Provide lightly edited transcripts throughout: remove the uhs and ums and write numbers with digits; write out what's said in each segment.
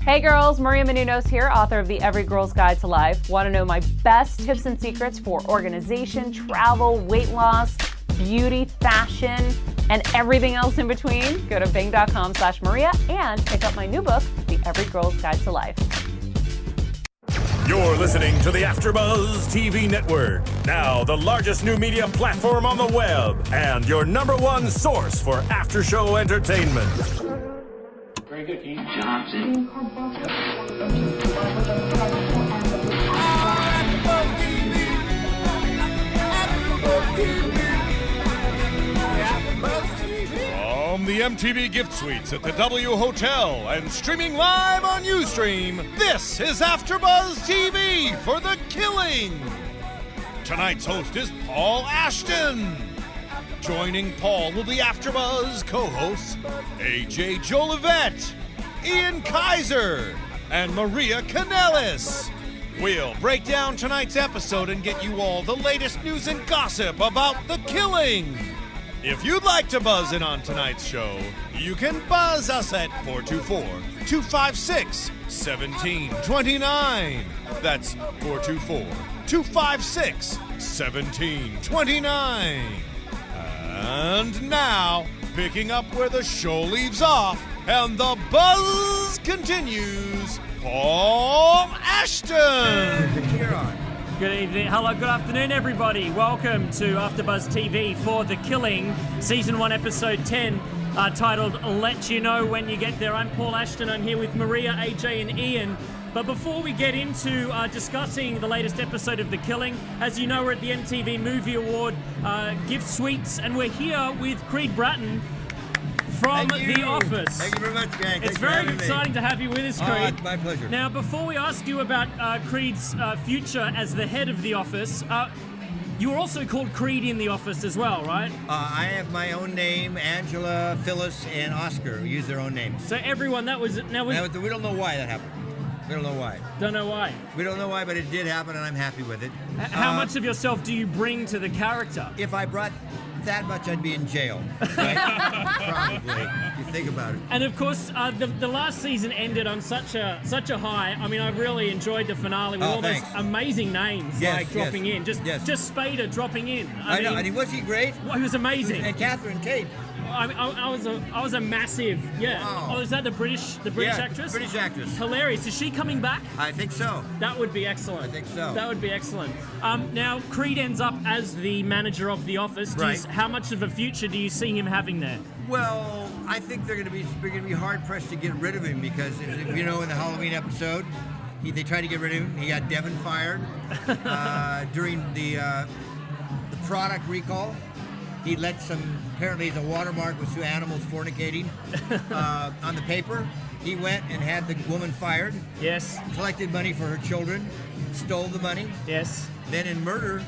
Hey girls, Maria Menounos here, author of the Every Girl's Guide to Life. Want to know my best tips and secrets for organization, travel, weight loss, beauty, fashion, and everything else in between? Go to bing.com/Maria and pick up my new book, The Every Girl's Guide to Life. You're listening to the AfterBuzz TV Network, now the largest new media platform on the web and your #1 source for after-show entertainment. Very good, Keith. Johnson. From the MTV Gift Suites at the W Hotel and streaming live on Ustream, this is AfterBuzz TV for The Killing. Tonight's host is Paul Ashton. Joining Paul will be AfterBuzz co-hosts AJ Jolivet, Ian Kaiser, and Maria Kanellis. We'll break down tonight's episode and get you all the latest news and gossip about The Killing. If you'd like to buzz in on tonight's show, you can buzz us at 424-256-1729. That's 424-256-1729. And now, picking up where the show leaves off, and the buzz continues, Paul Ashton! Good evening, hello, good afternoon everybody. Welcome to AfterBuzz TV for The Killing, Season 1, Episode 10, titled Let You Know When You Get There. I'm Paul Ashton, I'm here with Maria, AJ and Ian. But before we get into discussing the latest episode of The Killing, as you know, we're at the MTV Movie Award gift suites, and we're here with Creed Bratton from The Office. Thank you very much, gang. It's very exciting to have you with us, Creed. Oh, it's my pleasure. Now, before we ask you about Creed's future as the head of The Office, you were also called Creed in The Office as well, right? I have my own name. Angela, Phyllis, and Oscar use their own names. So everyone, we we don't know why that happened. We don't know why. Don't know why. We don't know why, but it did happen, and I'm happy with it. How much of yourself do you bring to the character? If I brought that much, I'd be in jail. Right? Probably. If you think about it. And of course, the last season ended on such a high. I mean, I really enjoyed the finale with all thanks. those amazing names dropping in. Just Spader dropping in. I know. And was he great? Well, he was amazing. And Catherine Tate. I was a massive Wow. Oh, is that the British actress? British actress. Hilarious. Is she coming back? I think so. That would be excellent. I think so. That would be excellent. Now, Creed ends up as the manager of The Office. Right. How much of a future do you see him having there? Well, I think they're going to be hard pressed to get rid of him because, you know, in the Halloween episode, they tried to get rid of him. He got Devin fired during the product recall. He let apparently the watermark was 2 animals fornicating on the paper. He went and had the woman fired. Yes. Collected money for her children, stole the money. Yes. Then in murder.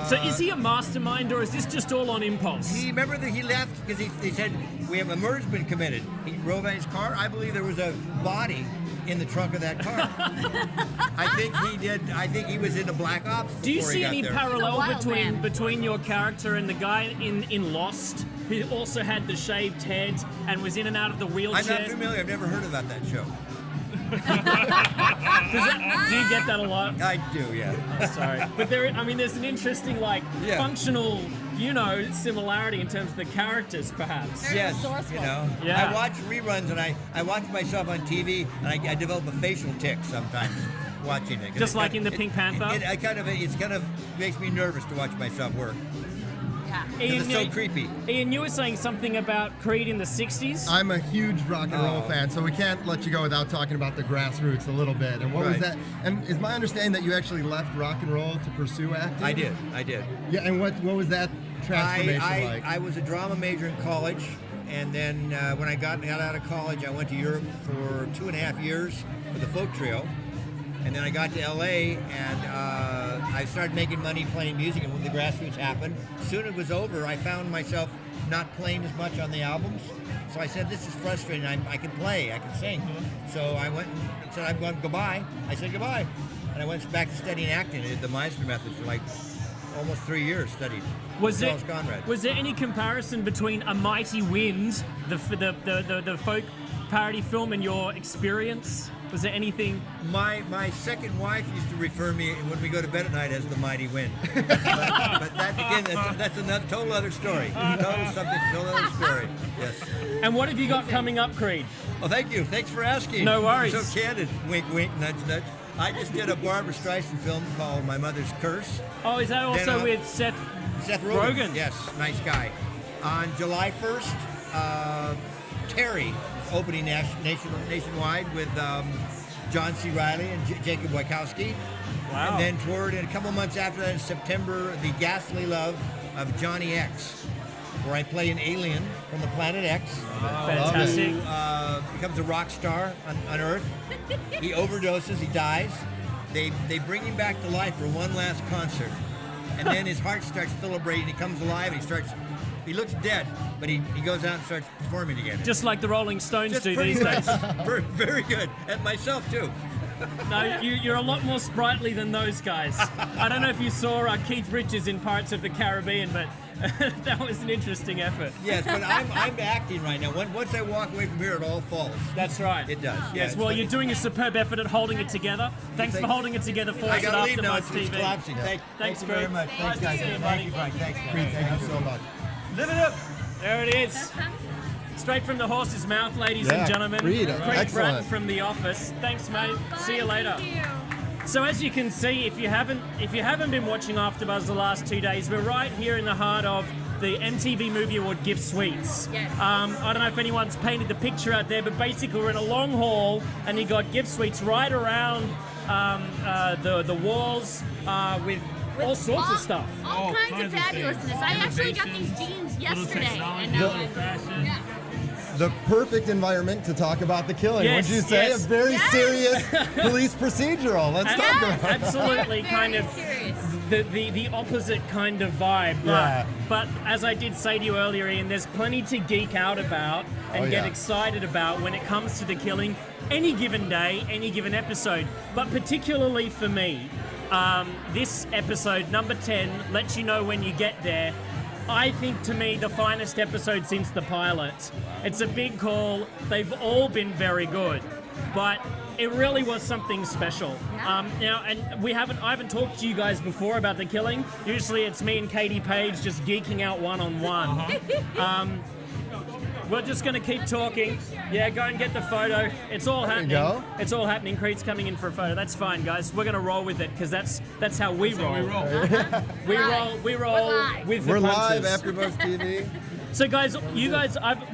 So is he a mastermind, or is this just all on impulse? Remember that he left because he said, we have a murder's been committed. He drove in his car. I believe there was a body in the trunk of that car. I think he did. I think he was into Black Ops. Do you see any there. parallel between your character and the guy in Lost, who also had the shaved head and was in and out of the wheelchair? I'm not familiar. I've never heard about that show. Do you get that a lot? I do, yeah. Oh, sorry, but there's an interesting functional, similarity in terms of the characters, perhaps. Yes, Yeah. I watch reruns and I watch myself on TV and I develop a facial tic sometimes watching it. Just like in the Pink Panther. It kind of makes me nervous to watch myself work. Yeah. Ian, it's so creepy. Ian, you were saying something about Creed in the 60s? I'm a huge rock and roll fan, so we can't let you go without talking about the grassroots a little bit. And what was that? And is my understanding that you actually left rock and roll to pursue acting? I did. Yeah, and what was that transformation like? I was a drama major in college, and then when I got out of college, I went to Europe for 2.5 years with a folk trio. And then I got to LA and I started making money playing music, and when the grassroots happened, soon it was over, I found myself not playing as much on the albums. So I said, this is frustrating, I can play, I can sing. So I went and said, I'm going goodbye. I said goodbye. And I went back to studying acting. I did the Meisner method for like almost 3 years studied. Was Charles Conrad. Was there any comparison between A Mighty Wind, the folk parody film, and your experience? Was there anything? My second wife used to refer me when we go to bed at night as the Mighty Wind. but that again, that's another total other story. Total subject, total other story. Yes. And what have you got coming up, Creed? Well, thank you. Thanks for asking. No worries. You're so candid. Wink, wink, nudge, nudge. I just did a Barbara Streisand film called My Mother's Curse. Oh, is that also with Seth Rogen? Yes, nice guy. On July 1st, Terry is opening nationwide with John C. Reilly and Jacob Wachowski. Wow. And then toward a couple months after that in September, The Ghastly Love of Johnny X, where I play an alien from the planet X. Fantastic. Who becomes a rock star on Earth. He overdoses, he dies. They bring him back to life for one last concert. And then his heart starts celebrating, he comes alive, and he looks dead, but he goes out and starts performing again. Just like the Rolling Stones Just do pretty these days. very, very good. And myself, too. No, you're a lot more sprightly than those guys. I don't know if you saw Keith Richards in Pirates of the Caribbean, but that was an interesting effort. Yes, but I'm acting right now. Once I walk away from here, it all falls. That's right. It does. Yes, well, you're doing a superb effort at holding it together. Thanks for holding it together for I us got at to leave now. AfterBuzz It's TV. collapsing. Thank you very Creed. much. Nice Thanks, to guys. see you, buddy. Thank you, Frank. Thanks, Creed, thank you so much. Live it up. There it is. Straight from the horse's mouth, ladies and gentlemen. Creed, Bratton excellent. from The Office. Thanks, mate. See you later. So as you can see, if you haven't been watching AfterBuzz the last 2 days, we're right here in the heart of the MTV Movie Award gift suites. Yes. I don't know if anyone's painted the picture out there, but basically we're in a long hall and you got gift suites right around the walls with all sorts of stuff. All kinds of fabulousness. I actually got these jeans yesterday, and now The perfect environment to talk about The Killing. Yes, Would you say yes. a very serious police procedural? Let's talk about it. Absolutely, Very kind of serious. the opposite kind of vibe. But as I did say to you earlier, Ian, there's plenty to geek out about and get excited about when it comes to The Killing any given day, any given episode. But particularly for me, this episode, number 10, lets you know when you get there. I think, to me, the finest episode since the pilot. It's a big call. They've all been very good, but it really was something special. Now, and I haven't talked to you guys before about The Killing. Usually it's me and Katie Page just geeking out one-on-one. We're just going to keep talking. Yeah, go and get the photo. It's all happening. go. It's all happening. Creed's coming in for a photo. That's fine, guys. We're going to roll with it because that's how we roll. We roll with the We're live, punches. AfterBuzz TV. So, guys,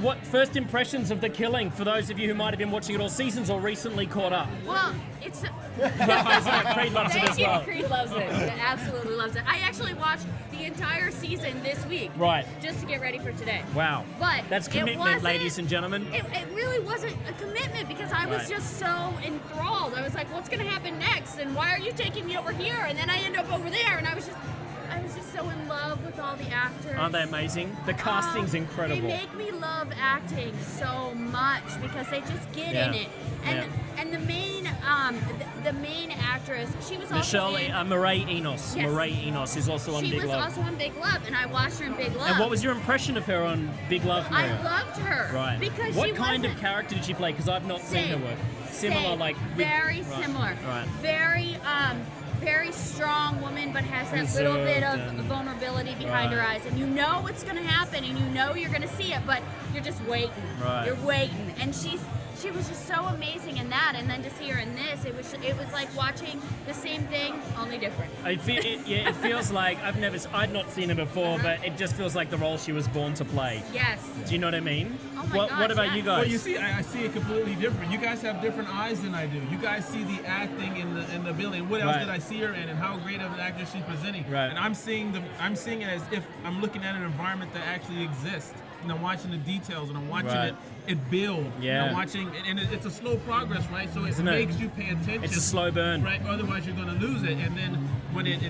what first impressions of The Killing for those of you who might have been watching it all seasons or recently caught up? Well, it's. Creed loves it as well. Creed loves it. He absolutely loves it. I actually watched the entire season this week. Right. Just to get ready for today. Wow. But that's it commitment, wasn't- ladies and gentlemen. It really wasn't a commitment because I was Right. just so enthralled. I was like, what's going to happen next? And why are you taking me over here? And then I end up over there. And I was just so in love with all the actors. Aren't they amazing? The casting's incredible. They make me love acting so much because they just get in it. And the main actress, she was Michelle also in, Murray Enos. Yes. Murray Enos is also on she Big was Love. also on Big Love, and I watched her in Big Love. And what was your impression of her on Big Love, Maria? I loved her. Right. Because what she kind of wasn't- character did she play? Because I've not seen her work. Similar, Same. like very right. similar. Right. Very strong woman, but has that little bit of vulnerability behind her eyes, and you know what's going to happen, and you know you're going to see it, but you're just waiting. Right. You're waiting, and she was just so amazing in that, and then to see her in this, it was like watching the same thing, only different. It feels like I'd not seen her before, but it just feels like the role she was born to play. Yes. Do you know what I mean? Oh my gosh, what about you yes. guys? Well, you see, I see it completely different. You guys have different eyes than I do. You guys see the acting in the ability. What else Right. did I see her in, and how great of an actor she's presenting? Right. And I'm seeing it as if I'm looking at an environment that actually exists. and I'm watching the details, and I'm watching Right. it build. Yeah. And I'm watching, and it's a slow progress, right? So Isn't it it? makes you pay attention. It's a slow burn. Right, otherwise you're going to lose it. And then when it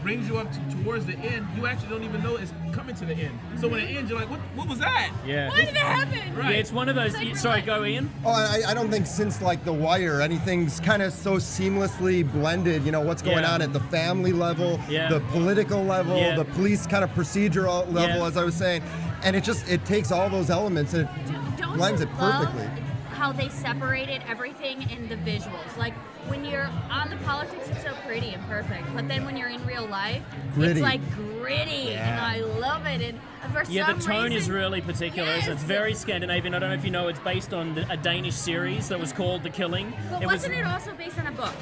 brings you up towards the end, you actually don't even know it's coming to the end. So when it ends, you're like, what was that? Yeah. Why did that happen? Right. Yeah, it's one of those. Sorry, go Ian. Oh, I don't think since like The Wire, anything's kind of so seamlessly blended. You know what's going Yeah. on at the family level, Yeah. the political level, Yeah. the police kind of procedural level, Yeah. as I was saying, and it takes all those elements and it Don't blends you it love perfectly. how they separated everything in the visuals? Like when you're on the politics, it's so pretty and perfect, but then when you're in real life, Gritty. it's like gritty, and I love it. And for Yeah, some the tone is reason- really particular. Yes. It's very Scandinavian. I don't know if you know, it's based on a Danish series that was called The Killing. But wasn't it also based on a book?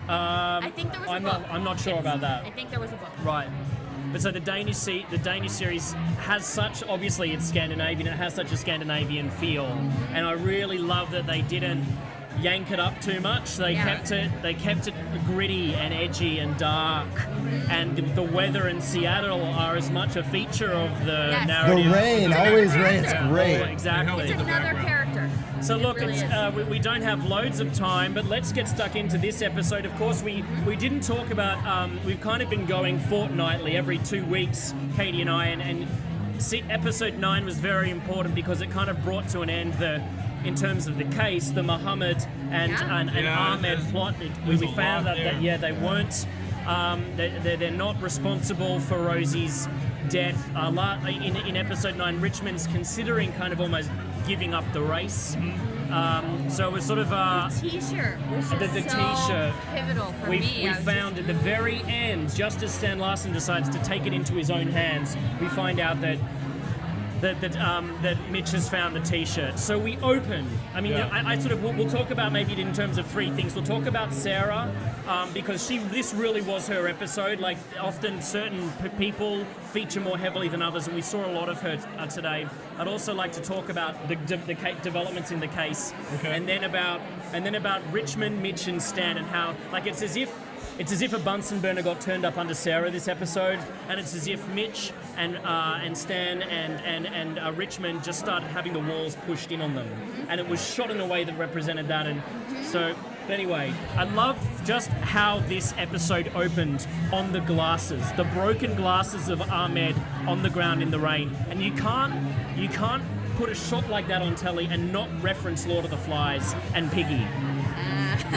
I think there was a book. I'm not sure about that. I think there was a book. Right. But so the Danish series has such, obviously it's Scandinavian, it has such a Scandinavian feel. And I really love that they didn't yank it up too much. They kept it gritty and edgy and dark. And the weather in Seattle are as much a feature of the Yes. narrative. The rain, It's always another rain. It's character. great. Exactly. It's another character. So It look, really it's, is. we don't have loads of time, but let's get stuck into this episode. Of course, we didn't talk about, we've kind of been going fortnightly, every 2 weeks, Katie and I, and episode 9 was very important because it kind of brought to an end in terms of the case, the Muhammad and Ahmed plot. We found out that they weren't, they're not responsible for Rosie's death. In episode 9, Richmond's considering kind of almost giving up the race. So it was sort of The T-shirt was just the so T-shirt. pivotal for we me. I was found at the very end, just as Stan Larson decides to take it into his own hands, we find out that Mitch has found the T-shirt. So we open. I mean, I sort of we'll talk about maybe in terms of 3 things. We'll talk about Sarah because this really was her episode. Like often, certain people feature more heavily than others, and we saw a lot of her today. I'd also like to talk about the developments in the case, and then about Richmond, Mitch, and Stan, and how it's as if a Bunsen burner got turned up under Sarah this episode, and it's as if Mitch and Stan and Richmond just started having the walls pushed in on them, and it was shot in a way that represented that. And so, but anyway, I love just how this episode opened on the glasses, the broken glasses of Ahmed on the ground in the rain, and you can't put a shot like that on telly and not reference Lord of the Flies and Piggy.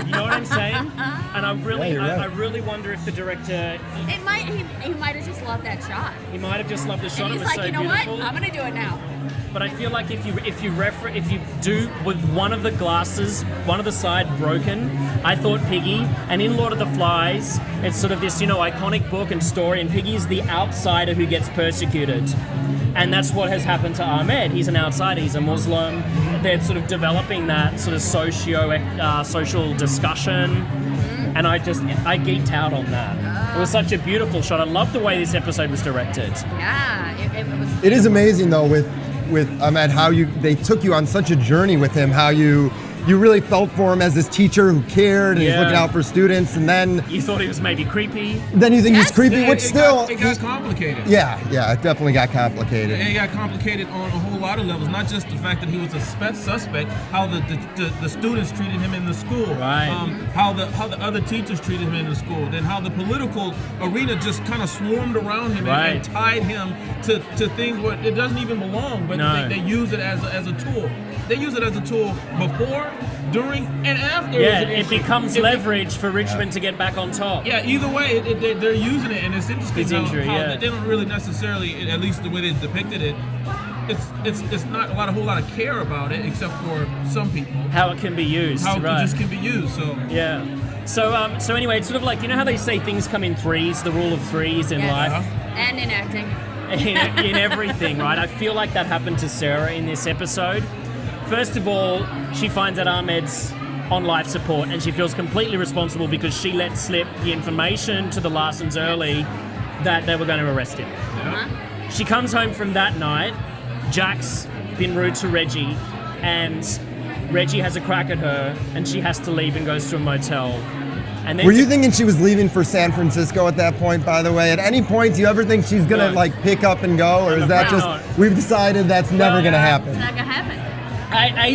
You know what I'm saying? And I really wonder if the director... he might have just loved that shot. He might have just loved the shot. And It he's was like, so you know beautiful. what? I'm gonna do it now. But I feel like if you do with one of the glasses, one of the side broken, I thought Piggy, and in Lord of the Flies, it's sort of this, iconic book and story, and Piggy is the outsider who gets persecuted. And that's what has happened to Ahmed. He's an outsider, he's a Muslim. They're sort of developing that sort of social discussion. And I geeked out on that. It was such a beautiful shot. I love the way this episode was directed. Yeah, it was. It is amazing though with Ahmed how they took you on such a journey with him, how you really felt for him as this teacher who cared and he's looking out for students, and then you thought he was maybe creepy. Then you think he's creepy, which it got complicated. Yeah, it definitely got complicated. It got complicated on a whole lot of levels, not just the fact that he was a suspect, how the students treated him in the school, right? How the other teachers treated him in the school, then how the political arena just kind of swarmed around him and tied him to things where it doesn't even belong, but they use it as a tool. They use it as a tool before, during, and after. Yeah, it becomes leverage for Richmond to get back on top. Yeah, either way, they're using it, and it's interesting how they don't really necessarily, at least the way they depicted it, it's not a whole lot of care about it, except for some people. How it can be used. How it just can be used. So yeah. So anyway, it's sort of like, how they say things come in threes, the rule of threes in life. And in acting. In everything, right? I feel like that happened to Sarah in this episode. First of all, she finds that Ahmed's on life support and she feels completely responsible because she let slip the information to the Larsons early that they were going to arrest him. Uh-huh. She comes home from that night. Jack's been rude to Reggie and Reggie has a crack at her and she has to leave and goes to a motel. And then were you thinking she was leaving for San Francisco at that point, by the way? At any point, do you ever think she's going to pick up and go? Or is that just... we've decided that's never going to happen. It's not gonna happen.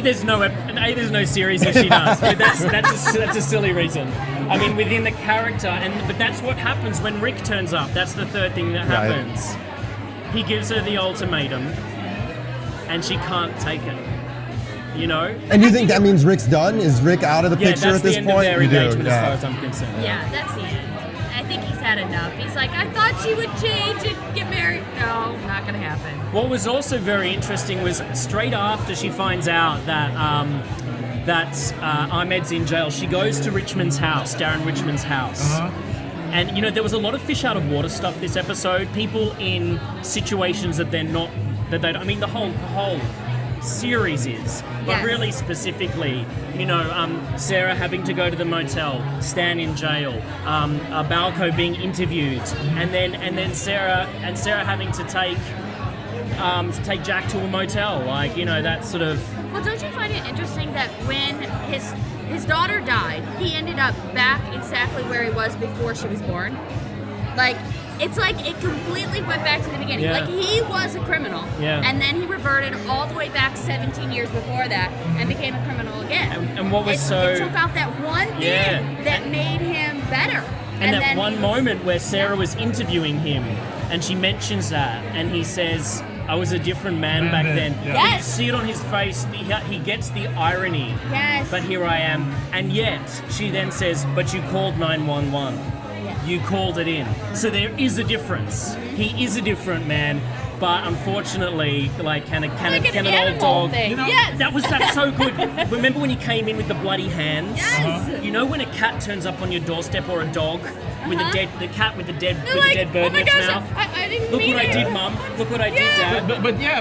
There's no series that she does. That's a silly reason. I mean, within the character, but that's what happens when Rick turns up. That's the third thing that happens. He gives her the ultimatum, and she can't take it. You know. And you think that means Rick's done? Is Rick out of the picture at this point? point? Yeah, that's the end of their engagement, as far as I'm concerned. Yeah, that's the end. I think he's had enough. He's like, I thought she would change and get married. No, not gonna happen. What was also very interesting was straight after she finds out that Ahmed's in jail, she goes to Richmond's house, Darren Richmond's house. And, you know, there was a lot of fish out of water stuff this episode. People in situations that they're not, I mean, the whole series is, but really specifically, you know, Sarah having to go to the motel, Stan in jail, Balco being interviewed, and then Sarah having to take Jack to a motel, like, you know, that sort of. Well, don't you find it interesting that when his daughter died, he ended up back exactly where he was before she was born? Like, it's like it completely went back to the beginning. Yeah. Like, he was a criminal, and then he reverted all the way back 17 years before that and became a criminal again. And what was it took out that one thing that made him better. And that one moment where Sarah was interviewing him, and she mentions that, and he says, I was a different man back then. Yes. You see it on his face. He gets the irony. Yes. But here I am. And yet, she then says, but you called 911. You called it in. So there is a difference. He is a different man. But unfortunately, like, can an old dog? Thing. You know, yes. That's so good. Remember when he came in with the bloody hands? Yes. You know when a cat turns up on your doorstep, or a dog with the cat with the dead bird in its mouth? I didn't Look mean what it. I did, Mum. Look what I did, Dad.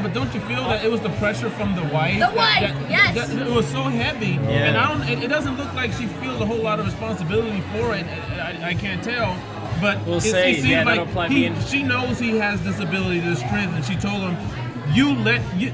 But don't you feel that it was the pressure from the wife? The wife, yes. That it was so heavy, and it doesn't look like she feels a whole lot of responsibility for it. I can't tell. But we'll see. It seems like she knows he has this ability, this strength, and she told him,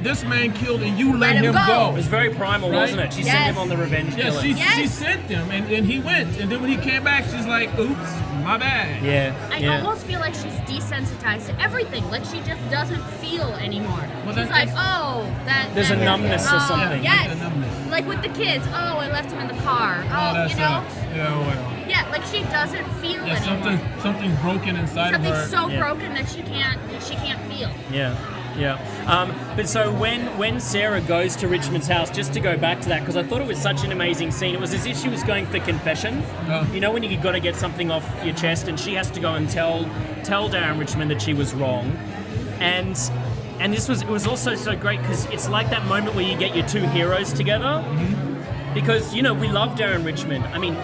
this man killed and you let him go. It was very primal, wasn't it? She sent him on the revenge killing. She sent him, and he went. And then when he came back, she's like, oops, my bad. I almost feel like she's desensitized to everything. Like, she just doesn't feel anymore. Well, she's like, that. There's a numbness or something. Yes. Like a numbness. Like with the kids. Oh, I left him in the car. That you know. sucks. Yeah, well. Yeah, like she doesn't feel anymore. Something's broken inside of her. Something's so broken that she can't feel. But so when Sarah goes to Richmond's house, just to go back to that, because I thought it was such an amazing scene, it was as if she was going for confession. You know, when you got to get something off your chest, and she has to go and tell Darren Richmond that she was wrong, and it was also so great because it's like that moment where you get your two heroes together, because, you know, we love Darren Richmond. I mean,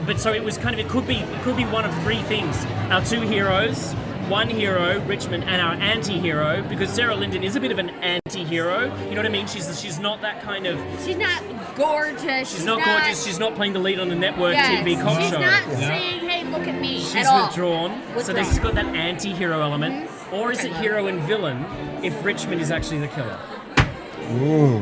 but so it was kind of, it could be one of three things: our two heroes, one hero, Richmond, and our anti-hero, because Sarah Linden is a bit of an anti-hero. You know what I mean? She's not that kind of. She's not gorgeous. She's not gorgeous. She's not playing the lead on the network TV cop show. She's not saying, "Hey, look at me." She's at all. withdrawn. So this has got that anti-hero element, or is it hero and villain if Richmond is actually the killer? Ooh,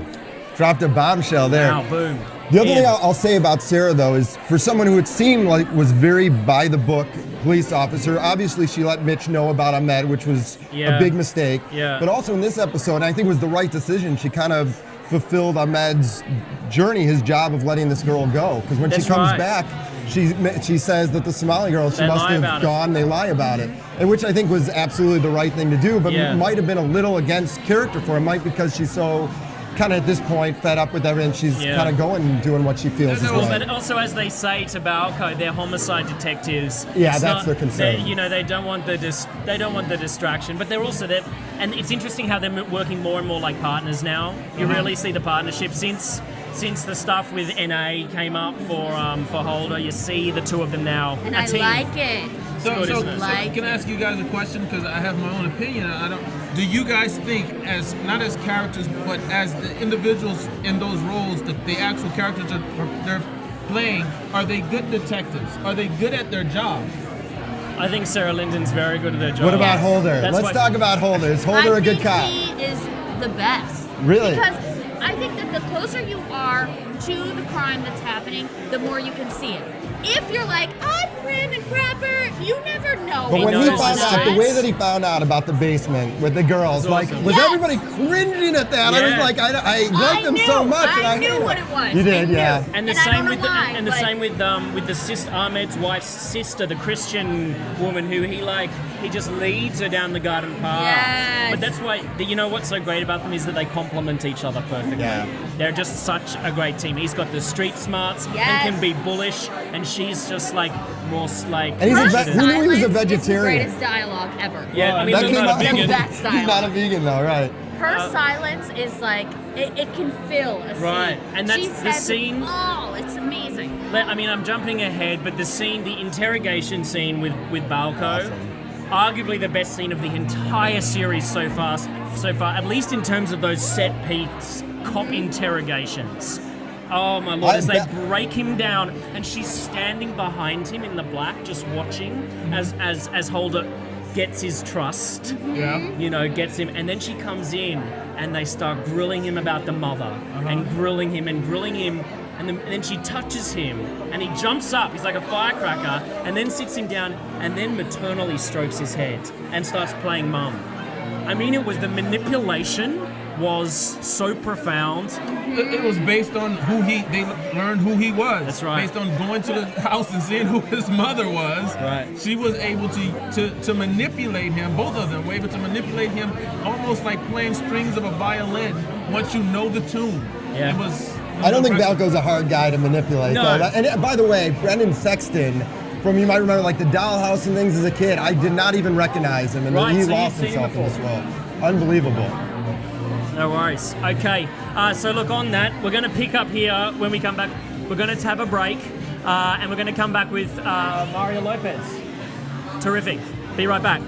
dropped a bombshell there. Wow, boom. The other thing I'll say about Sarah, though, is for someone who it seemed like was very by-the-book police officer, obviously she let Mitch know about Ahmed, which was a big mistake. But also in this episode, I think it was the right decision. She kind of fulfilled Ahmed's journey, his job of letting this girl go. Because when she comes back, she says that the Somali girl, she must have gone, they lie about it. And which I think was absolutely the right thing to do, but might have been a little against character for him, because she's so kind of at this point fed up with everything. She's kind of going and doing what she feels is right. But also, as they say to Balco, they're homicide detectives. That's their concern. You know, they don't want the distraction, but they're also there. And it's interesting how they're working more and more like partners now. You really see the partnership since the stuff with NA came up for Holder. You see the two of them now. And a team. like it. So can I ask you guys a question, because I have my own opinion. Do you guys think, as not as characters, but as the individuals in those roles, the actual characters they're playing, are they good detectives? Are they good at their job? I think Sarah Linden's very good at her job. What about Holder? Let's talk about Holder. Is Holder a good cop? He is the best. Really? Because I think that the closer you are to the crime that's happening, the more you can see it. If you're like, I'm prim and proper, you never know. But when he found out, the way that he found out about the basement with the girls, like, was everybody cringing at that? Yes. I was like, I liked them so much. I knew what it was. You did, yeah. And the same with the sister, Ahmed's wife's sister, the Christian woman who he just leads her down the garden path. Yes. But that's why, you know what's so great about them is that they complement each other perfectly. Yeah. They're just such a great team. He's got the street smarts and can be bullish, and she's just like more like. And who knew he was a vegetarian? It's the greatest dialogue ever. Yeah, I mean, that came out. the best He's not a vegan though, right? Her silence is like it can fill a scene. Right, and that's she the says scene. Oh, it's amazing. I mean, I'm jumping ahead, but the interrogation scene with Balco, arguably the best scene of the entire series so far, at least in terms of those set piece cop interrogations. Oh my lord, as they break him down, and she's standing behind him in the black, just watching as Holder gets his trust, gets him, and then she comes in and they start grilling him about the mother, and grilling him, and then she touches him, and he jumps up, he's like a firecracker, and then sits him down, and then maternally strokes his head and starts playing mum. I mean, the manipulation was so profound. It was based on they learned who he was. That's right. Based on going to the house and seeing who his mother was. Right. She was able to manipulate him, both of them were able to manipulate him almost like playing strings of a violin once you know the tune. Yeah. It was I don't think Balco's a hard guy to manipulate. No. Though. And by the way, Brendan Sexton, you might remember like the Dollhouse and things as a kid, I did not even recognize him, and he lost himself in this role. Unbelievable. No worries. Okay, so look, on that, we're going to pick up here when we come back. We're going to have a break, and we're going to come back with Mario Lopez. Terrific. Be right back.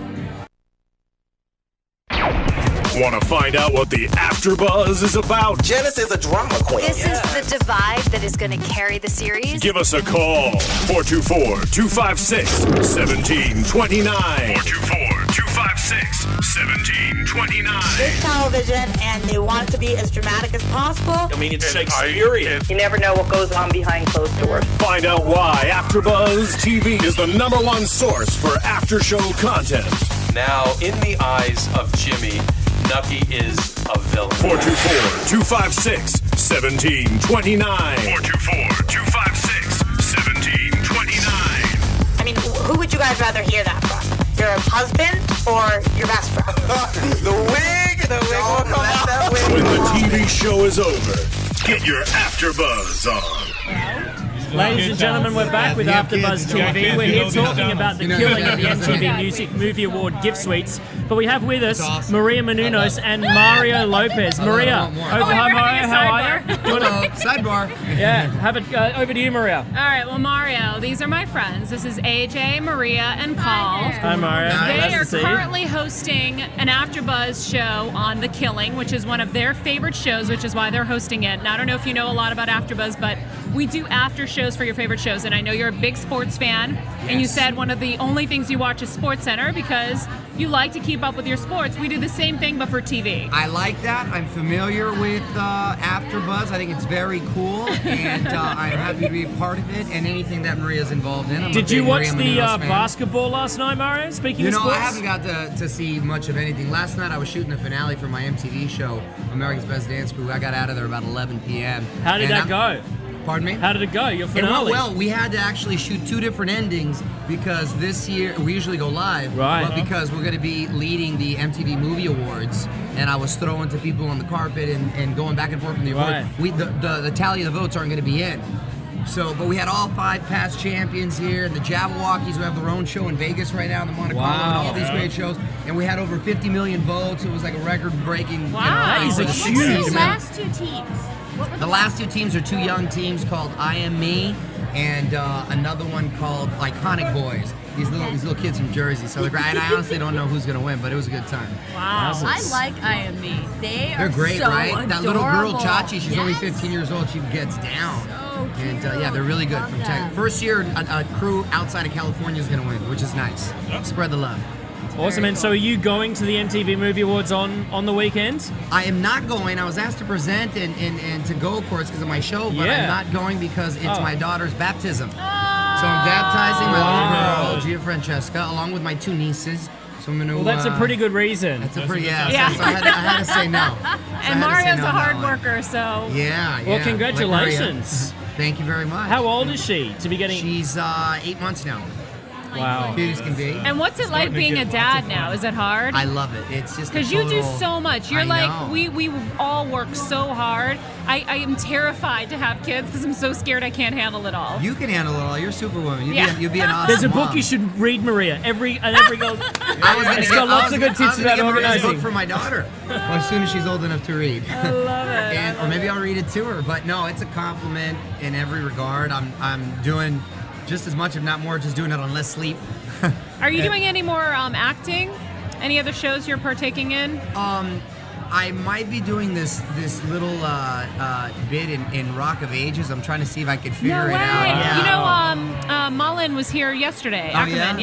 Want to find out what the AfterBuzz is about? Janice is a drama queen. This is the divide that is going to carry the series. Give us a call. 424-256-1729. 424-256-1729. It's television, and they want it to be as dramatic as possible. I mean, it's Shakespearean. You never know what goes on behind closed doors. Find out why AfterBuzz TV is the #1 source for after-show content. Now, in the eyes of Jimmy, Nucky is a villain. 424-256-1729. 424-256-1729. I mean, who would you guys rather hear that from? Your husband or your best friend? The wig will come out. That wig. When the TV show is over, get your AfterBuzz on. Ladies and gentlemen, we're back with AfterBuzz TV. We're here talking about the killing of the MTV Music Movie Award gift suites. But we have with us Maria Menounos and Mario Lopez. Maria, hi Mario, how are you? Sidebar. Yeah, over to you, Maria. All right, well, Mario, these are my friends. This is AJ, Maria, and Paul. Hi, Mario. They are currently hosting an AfterBuzz show on The Killing, which is one of their favorite shows, which is why they're hosting it. Now, I don't know if you know a lot about AfterBuzz, but we do after shows for your favorite shows, and I know you're a big sports fan, and you said one of the only things you watch is SportsCenter because you like to keep up with your sports. We do the same thing, but for TV. I like that. I'm familiar with AfterBuzz. I think it's very cool, and I'm happy to be a part of it, and anything that Maria's involved in. Did you watch the basketball last night, Mario? Speaking of sports? I haven't got to see much of anything. Last night I was shooting the finale for my MTV show, America's Best Dance Crew. I got out of there about 11 p.m. How did that go? Pardon me? How did it go, your finale? Well, we had to actually shoot 2 different endings because this year, we usually go live, but because we're going to be leading the MTV Movie Awards, and I was throwing to people on the carpet and going back and forth from the award, the tally of the votes aren't going to be in. So, but we had all 5 past champions here, the Jabberwockies who have their own show in Vegas right now, in the Monte Carlo, and all these great shows, and we had over 50 million votes. It was like a record-breaking, What are the last 2 teams? The last 2 teams are 2 young teams called I Am Me and another one called Iconic Boys. These little kids from Jersey. So they're great. And I honestly don't know who's going to win, but it was a good time. Wow. I like I Am Me. They're great, so right? Adorable. That little girl, Chachi, she's only 15 years old. She gets down. So cute. And they're really good. First year, a crew outside of California is going to win, which is nice. Spread the love. Awesome. And so are you going to the MTV Movie Awards on the weekend? I am not going. I was asked to present and to go, of course, because of my show, but I'm not going because it's my daughter's baptism. So I'm baptizing my little girl, Gia Francesca, along with my 2 nieces. So I'm gonna, well, that's a pretty good reason. That's a pretty, So I had to say no. And Mario's a hard worker, so. Yeah. Well, congratulations. Thank you very much. How old is she to be getting? She's 8 months now. Wow. Cute as can be. And what's it like being a dad now? Is it hard? I love it. It's just because you do so much. You're like, we all work so hard. I am terrified to have kids because I'm so scared I can't handle it all. You can handle it all. You're Superwoman. You'd be an awesome There's a book mom. you should read, Maria. Every girl. It's got lots of good tips about organizing. Book for my daughter as soon as she's old enough to read. I love it. Or maybe I'll read it to her. But no, it's a compliment in every regard. I'm doing just as much, if not more, just doing it on less sleep. Are you doing any more acting? Any other shows you're partaking in? I might be doing this little bit in Rock of Ages. I'm trying to see if I could figure it out. Yeah. You know, Mullen was here yesterday. Ackerman,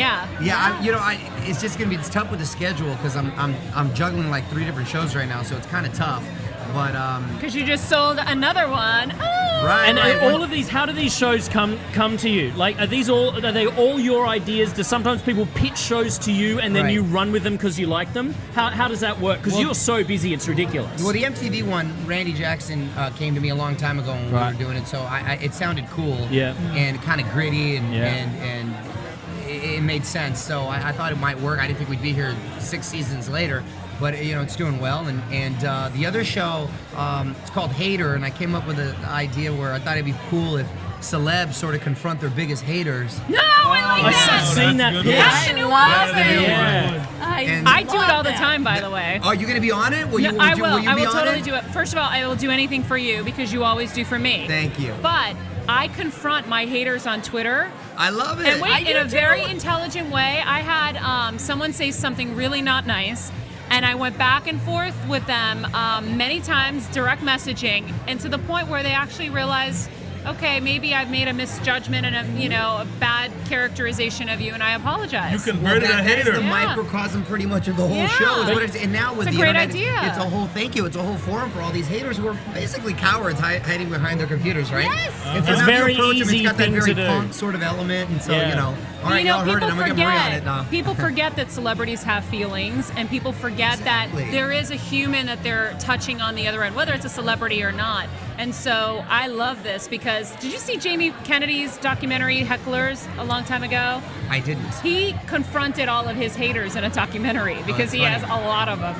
It's just gonna be tough with the schedule because I'm juggling like 3 different shows right now, so it's kind of tough. But because you just sold another one. Right. And all of these, how do these shows come to you? Like, are they all your ideas? Do sometimes people pitch shows to you and then you run with them because you like them? How does that work? Because you're so busy, it's ridiculous. Well, the MTV one, Randy Jackson came to me a long time ago when we were doing it, so it sounded cool. Yeah. And kind of gritty and it made sense. So I thought it might work. I didn't think we'd be here 6 seasons later. But it's doing well, and the other show, it's called Hater, and I came up with an idea where I thought it'd be cool if celebs sort of confront their biggest haters. No, I like that. I've seen that pitch. I love it. Yeah. I do it all the time, by the way. Are you going to be on it? I will totally do it. First of all, I will do anything for you because you always do for me. Thank you. But I confront my haters on Twitter. I love it. And wait, in a very intelligent way. I had someone say something really not nice. And I went back and forth with them many times, direct messaging, and to the point where they actually realized, okay, maybe I've made a misjudgment and a bad characterization of you, and I apologize. You converted a hater. That's the microcosm pretty much of the whole show. Is what it is. And now with it's the a great internet, idea. it's a whole it's a whole forum for all these haters who are basically cowards hiding behind their computers, right? Yes. It's very easy it's got that thing very to do. punk sort of element, and so all right, y'all heard it. I'm gonna get Maria on it now. People forget that celebrities have feelings, and people forget that there is a human that they're touching on the other end, whether it's a celebrity or not. And so I love this because did you see Jamie Kennedy's documentary Hecklers a long time ago? I didn't. He confronted all of his haters in a documentary because he has a lot of them.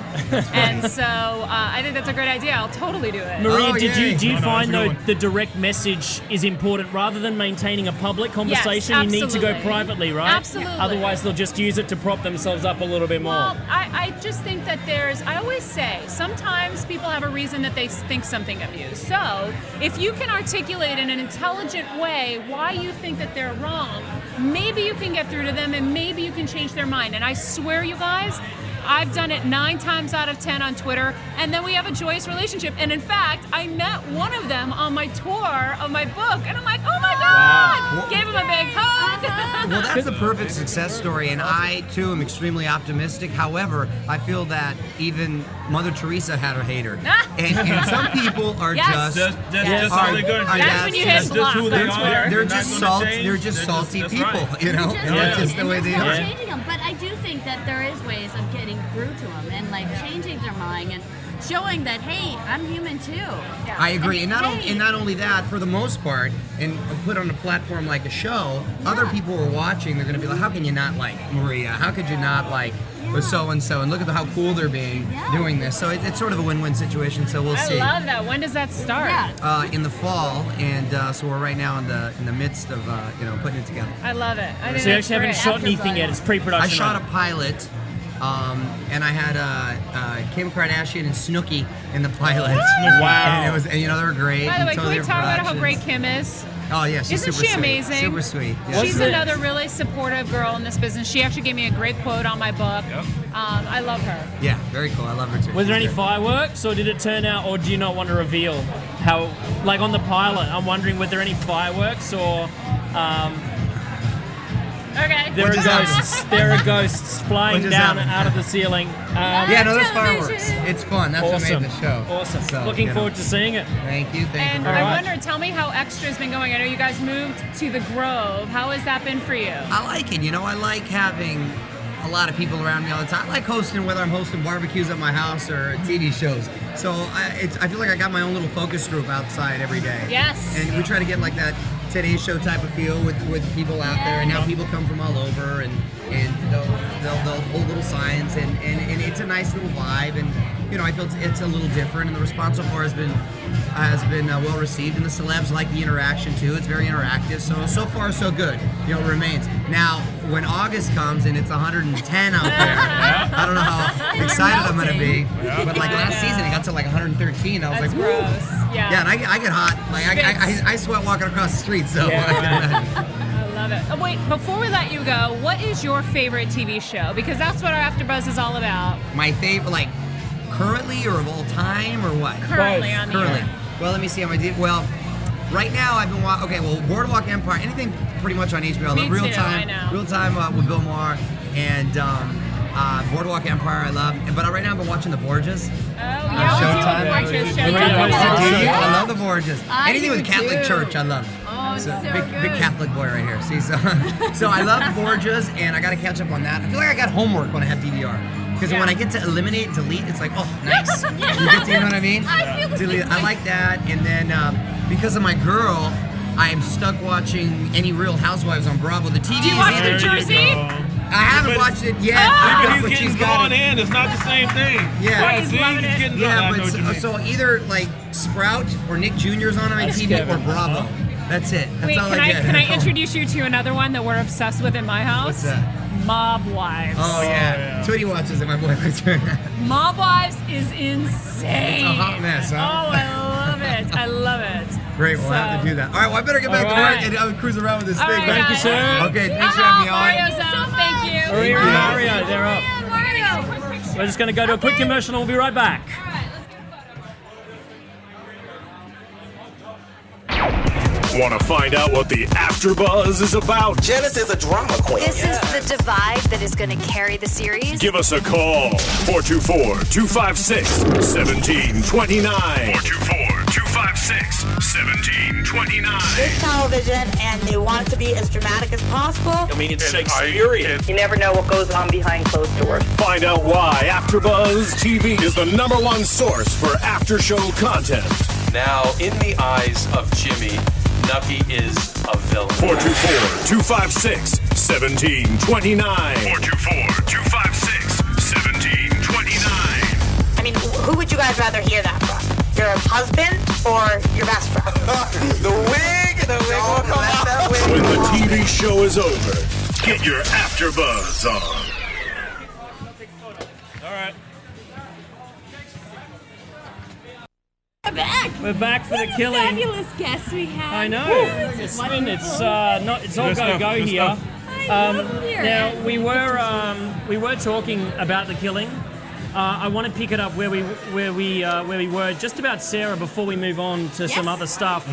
And so I think that's a great idea. I'll totally do it. Maria, do you find though the direct message is important rather than maintaining a public conversation? Yes, you need to go privately, right? Absolutely. Otherwise, they'll just use it to prop themselves up a little bit more. Well, I just think that I always say, sometimes people have a reason that they think something of you. So if you can articulate in an intelligent way why you think that they're wrong, maybe you can get through to them and maybe you can change their mind. And I swear, you guys, I've done it 9 times out of 10 on Twitter, and then we have a joyous relationship. And in fact, I met one of them on my tour of my book, and I'm like, oh my God! Wow. Gave him a big hug. Well, that's the perfect success story, and I too am extremely optimistic. However, I feel that even Mother Teresa had her hater, and some people are just how they're going. That's when you hit block on Twitter. They're just salty people, That's just the way they are. Changing them, but I do think that there is ways of getting through to them and like changing their mind and showing that, hey, I'm human too. I agree, and not only that, for the most part, and put on a platform like a show, other people who are watching, they're going to be like, how can you not like Maria? How could you not like so and so? And look at how cool they're being doing this. So it's sort of a win-win situation. So we'll see. I love that. When does that start? In the fall, and so we're right now in the midst of putting it together. I love it. I think so you actually haven't shot anything yet. It's pre-production. I shot a pilot. And I had Kim Kardashian and Snooki in the pilot. Wow! And it was, they were great. By the way, can we talk about how great Kim is? Oh yeah, she's Isn't super she sweet. amazing? Super sweet. Yeah. She's another really supportive girl in this business. She actually gave me a great quote on my book. Yep. I love her. Yeah, very cool. I love her too. Was there any fireworks, or did it turn out, or do you not want to reveal how, like on the pilot? I'm wondering, were there any fireworks, or? Okay. There are ghosts. There are ghosts flying down out of the ceiling. Yeah, no, there's fireworks. It's fun. That's what made the show. Awesome. So, Looking forward to seeing it. Thank you. And I wonder, tell me how Extra's been going. I know you guys moved to the Grove. How has that been for you? I like it. You know, I like having a lot of people around me all the time. I like hosting, whether I'm hosting barbecues at my house or TV shows. So I feel like I got my own little focus group outside every day. Yes. And we try to get like that Today's Show type of feel with people out there, and now people come from all over, and they'll hold little signs, and it's a nice little vibe, and you know, I feel it's a little different, and the response so far has been well received, and the celebs like the interaction too. It's very interactive, so far so good. You know, it remains. Now, when August comes and it's 110 out there, I don't know how excited I'm gonna be, but like last season it got to like 113. I was like, gross. whoa. Yeah. And I get hot. Like I sweat walking across the street. So I love it. Oh, wait, before we let you go, what is your favorite TV show? Because that's what our AfterBuzz is all about. My favorite, like currently or of all time or what? Currently on the air. Well, let me see how I did. Well, right now I've been watching. Okay, well, Boardwalk Empire, anything pretty much on HBO. Me Real too, I Time, know. Real Time with Bill Maher, and Boardwalk Empire I love. But right now I've been watching The Borgias. Oh, yeah. Showtime. Do you? Do you? I love The Borgias. Anything with Catholic too. Church, I love. Oh, so big Catholic boy right here. See, so I love Borgias, and I got to catch up on that. I feel like I got homework when I have DVR. Because when I get to eliminate and delete, it's like, oh, nice. You know what I mean? I feel the same way. I like that. And then because of my girl, I am stuck watching any Real Housewives on Bravo. The TV Do you is watch either. New Jersey? I haven't watched it yet. But he's getting drawn in. It's not the same thing. Yeah. He's getting drawn in. So either like Sprout or Nick Jr.'s on him on TV or Bravo. That's it. That's all I get. Can I introduce you to another one that we're obsessed with in my house? What's that? Mob Wives. Oh, yeah. Tweety watches it, my boy. Mob Wives is insane. It's a hot mess, huh? Oh, I love it. I love it. Great, we'll have to do that. All right, well, I better get back to work and I'll cruise around with this thing. Thank you, sir. Okay, thanks for having me on. Thank you. Maria and Mario, they're up. We're just going to go to a quick commercial and we'll be right back. Want to find out what the AfterBuzz is about? Janice is a drama queen. This is the divide that is going to carry the series. Give us a call. 424-256-1729. 424-256-1729. It's television, and they want it to be as dramatic as possible. I mean, it's Shakespearean. You never know what goes on behind closed doors. Find out why AfterBuzz TV is the #1 source for after-show content. Now, in the eyes of Jimmy, Nucky is a villain. 424-256-1729. 424-256-1729. I mean, who would you guys rather hear that from? Your husband or your best friend? The wig will come out. When the TV show is over, get your AfterBuzz on. All right. We're back for the killing. Fabulous guests we have. I know. It's all go here. Now we were talking about the killing. I want to pick it up where we were just about Sarah before we move on to some other stuff.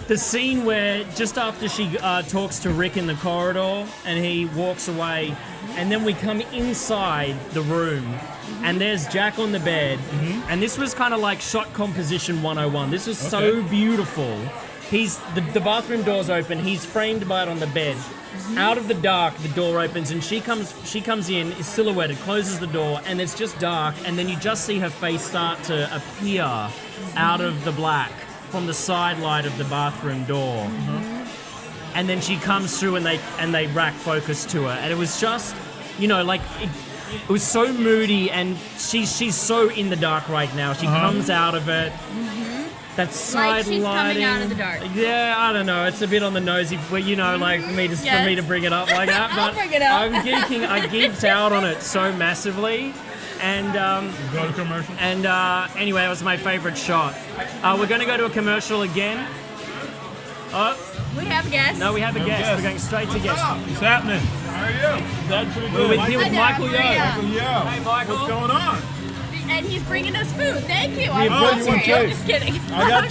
The scene where just after she talks to Rick in the corridor and he walks away, and then we come inside the room. And there's Jack on the bed, and this was kind of like shot composition 101. This was so beautiful. The bathroom door's open. He's framed by it on the bed. Out of the dark, the door opens, and she comes in, is silhouetted, closes the door, and it's just dark. And then you just see her face start to appear out of the black from the side light of the bathroom door. And then she comes through, and they rack focus to her, and it was just, it was so moody, and she's so in the dark right now. She comes out of it. That side she's lighting. coming out of the dark. Yeah, I don't know. It's a bit on the nosy, for me to bring it up like that. I'll But bring it up. I'm geeking. I geeked out on it so massively, and Go to commercial. And anyway, it was my favorite shot. We're going to go to a commercial again. Oh. We have a guest. No, we have a guest. We're going straight to guest. What's happening? How are you? That's pretty We're good. here with Michael Yo. Hey, Michael. What's going on? And he's bringing us food. Thank you. Oh, you want I'm just kidding. I got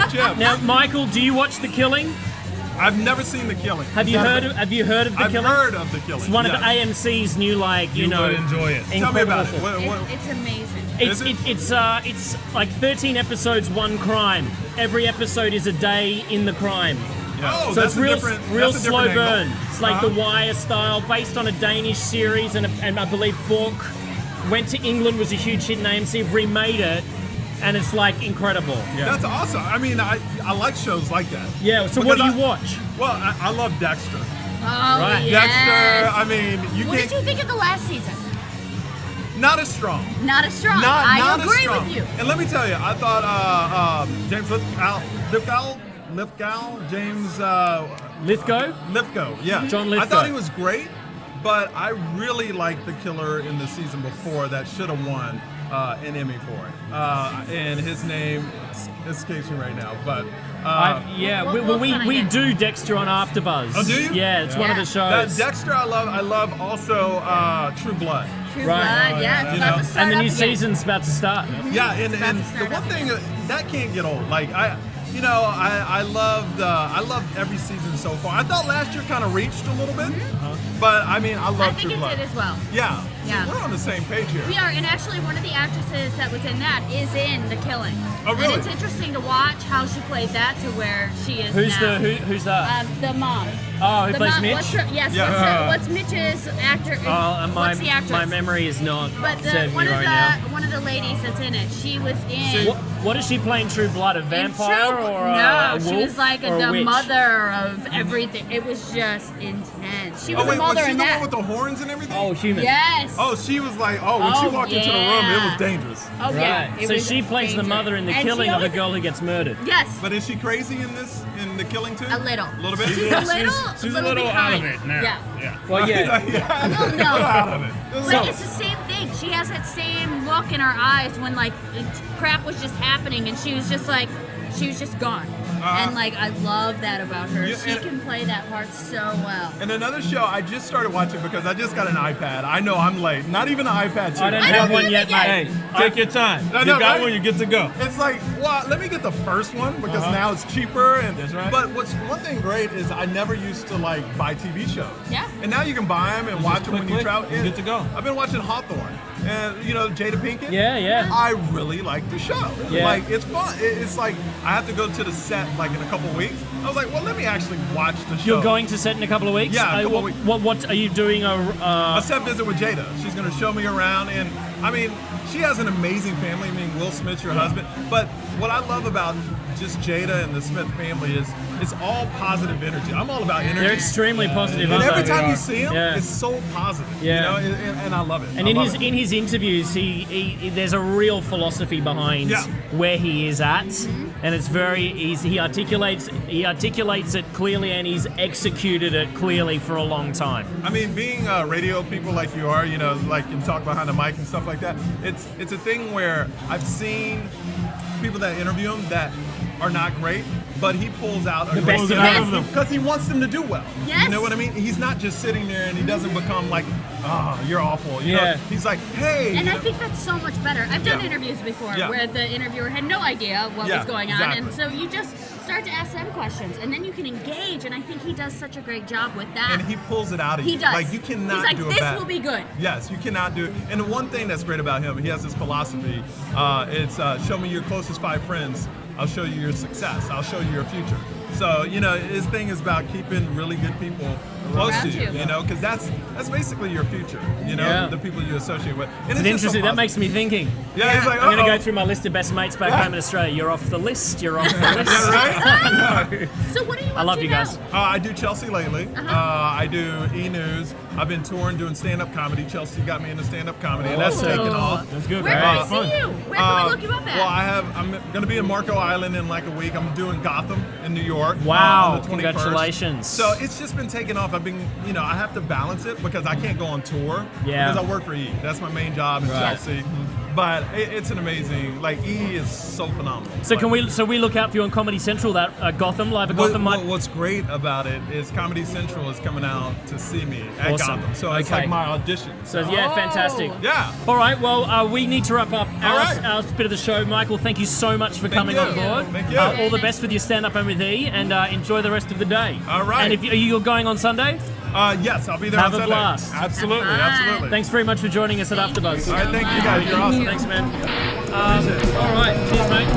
chips. Now, Michael, do you watch The Killing? I've never seen The Killing. Have you heard of The Killing? I've heard of The Killing. It's one of the AMC's new, like, you know, would enjoy it. Tell me about it. It's amazing. It's like 13 episodes, one crime. Every episode is a day in the crime. Yeah. Oh, so that's it's real slow angle. burn. It's like The Wire style, based on a Danish series and I believe book. Went to England, was a huge hit in AMC, remade it, and it's like incredible. Yeah. That's awesome. I mean, I like shows like that. Yeah. So what do you watch? Well, I love Dexter. Oh, right. yes. Dexter. I mean, What did you think of the last season? Not as strong. Not as strong. Not I agree as strong. with you. And let me tell you, I thought James Lithgow, yeah. John Lithgow. I thought he was great, but I really liked the killer in the season before that should have won an Emmy for it. And his name escapes me right now, but we do Dexter on AfterBuzz. Oh, do you? Yeah, it's one of the shows. Dexter, I love. I love also True Blood. True Blood, yeah. It's about to start and the new up again. season's about to start. Yeah, and the one thing that can't get old. Like I loved every season so far. I thought last year kind of reached a little bit, but I mean I love True Blood. I think it did as well. Yeah. Yeah. So we're on the same page here. We are, and actually one of the actresses that was in that is in The Killing. Oh, really? And it's interesting to watch how she played that to where she is Who's now. Who's that? The mom. Oh, who The plays mom, Mitch? What's Mitch's actor? What's the actress? My memory is not But serving me right now. one of the ladies that's in it, she was in. What is she playing? True Blood, a vampire or no, a wolf? she was like or a the witch? mother of everything. It was just intense. She was wait, the mother was she in the that. one with the horns and everything? Oh, human. Yes. Oh, she was like, when she walked into the room, it was dangerous. Oh yeah. So she plays the mother in The Killing of the girl who gets murdered. Yes. But is she crazy in The Killing too? A little. A little bit. She's a little out of behind. it now. Yeah. Well, yeah. A little no. out of it. But it's the same thing. She has that same look in her eyes when like crap was just happening and she was just gone. And like I love that about her. She can play that part so well. And another show I just started watching because I just got an iPad. I know I'm late. Not even an iPad 2. I don't have one yet, mate. Hey, take your time. You got one, you get to go. It's like, well, let me get the first one because now it's cheaper. And that's right. But what's one thing great is I never used to like buy TV shows. Yeah. And now you can buy them and watch them when you travel. You get to go. I've been watching Hawthorne. And you know Jada Pinkett? Yeah. I really like the show. Yeah. Like it's fun. It's like I have to go to the set like in a couple of weeks. I was like, well, let me actually watch the show. You're going to set in a couple of weeks? Yeah, a couple of weeks. What are you doing? A set visit with Jada. She's going to show me around, and I mean, she has an amazing family. I mean, Will Smith's your husband. But what I love about just Jada and the Smith family is it's all positive energy. I'm all about energy. They're extremely positive. And aren't every they? time you see him, it's so positive. Yeah. You know, and I love it. And in his interviews, he there's a real philosophy behind where he is at, and it's very easy. He articulates it clearly, and he's executed it clearly for a long time. I mean, being radio people like you are, you know, like can talk behind the mic and stuff like that. It's a thing where I've seen people that interview him that are not great, but he pulls out the best out of them because he wants them to do well. Yes. You know what I mean? He's not just sitting there and he doesn't become like, you're awful. You know? He's like, hey. And I think that's so much better. I've done interviews before where the interviewer had no idea what was going on, and so you just start to ask them questions, and then you can engage. And I think he does such a great job with that. And he pulls it out of you. He does. Like you cannot He's like, do it this bad. will be good. Yes, you cannot do it. And the one thing that's great about him, he has this philosophy. It's show me your closest 5 friends. I'll show you your success. I'll show you your future. So, you know, his thing is about keeping really good people close to you, you know, because that's basically your future, you know, the people you associate with. And it's interesting. That makes me thinking. Yeah, he's like, I'm going to go through my list of best mates back home in Australia. You're off the list. You're off the list. right? So what do you I love you guys. I do Chelsea lately. I do E-News. I've been touring doing stand-up comedy. Chelsea got me into stand-up comedy, and that's taken off. That's good. Where can we see you? Where can we look you up at? Well, I'm going to be in Marco Island in like a week. I'm doing Gotham in New York. Wow! On the 21st. Congratulations. So it's just been taken off. I've been, you know, I have to balance it because I can't go on tour. Yeah. Because I work for E. That's my main job in Chelsea. But it's an amazing, like E is so phenomenal. So we look out for you on Comedy Central, that Gotham, live at Gotham. What's great about it is Comedy Central is coming out to see me at Awesome. Gotham. So it's like my audition. So fantastic. Yeah. All right, well, we need to wrap up our bit of the show. Michael, thank you so much for coming on board. Thank you. All the best with your stand-up and with E, and enjoy the rest of the day. All right. And if you're going on Sunday? Yes, I'll be there Have on a Sunday. blast. Absolutely. Thanks very much for joining us at AfterBuzz. All right, thank you guys. You're awesome. Thanks, man. All right, cheers, mate.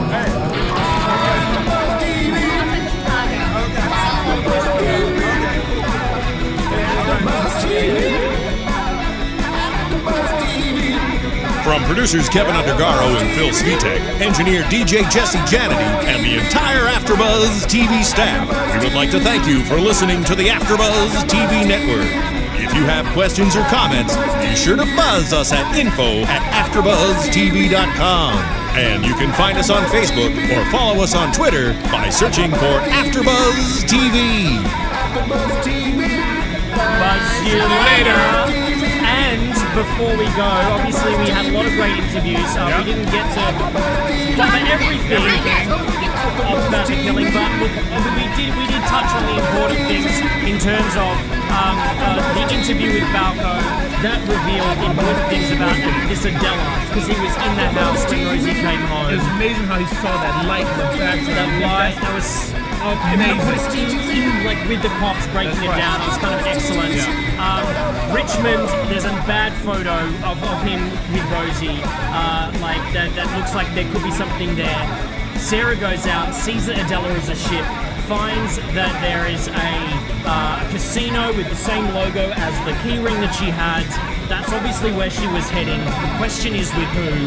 From producers Kevin Undergaro and Phil Svitek, engineer DJ Jesse Janity, and the entire AfterBuzz TV staff, we would like to thank you for listening to the AfterBuzz TV network. If you have questions or comments, be sure to buzz us at info@AfterBuzzTV.com. And you can find us on Facebook or follow us on Twitter by searching for AfterBuzz TV. Buzz you later. And before we go, obviously we had a lot of great interviews. We didn't get to cover everything about the killing, but we did touch on the important things in terms of the interview with Balco. That revealed important things about this Adela, because he was in the house when Rosie came home. It was amazing how he saw that light in the background. That light, that was like with the cops breaking it down, it was kind of excellent. Yeah. Richmond, there's a bad photo of him with Rosie. That looks like there could be something there. Sarah goes out, sees that Adela is a ship, finds that there is a casino with the same logo as the keyring that she had. That's obviously where she was heading. The question is with who.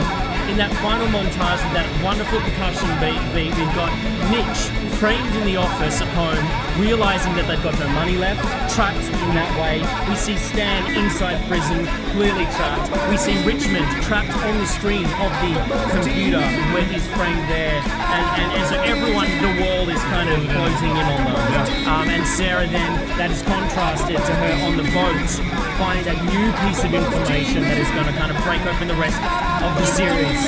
In that final montage with that wonderful percussion beat, we've got Mitch framed in the office at home, realizing that they've got no money left, trapped in that way. We see Stan inside prison, clearly trapped. We see Richmond trapped on the screen of the computer where he's framed there. And so everyone, the wall is kind of closing in on them. And Sarah then, that is contrasted to her on the boat, finding that new piece of information that is going to kind of break open the rest of the series.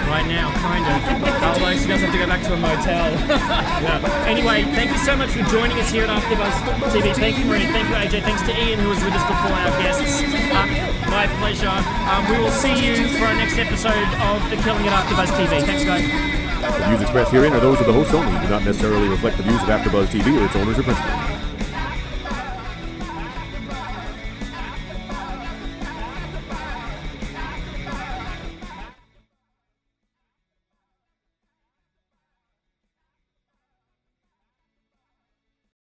Right now, kind of. Although she does have to go back to a motel. Anyway, thank you so much for joining us here at AfterBuzz TV. Thank you, Maria. Thank you, AJ. Thanks to Ian, who was with us before, our guests. My pleasure. We will see you for our next episode of The Killing at AfterBuzz TV. Thanks, guys. The views expressed herein are those of the hosts only and do not necessarily reflect the views of AfterBuzz TV or its owners or principals.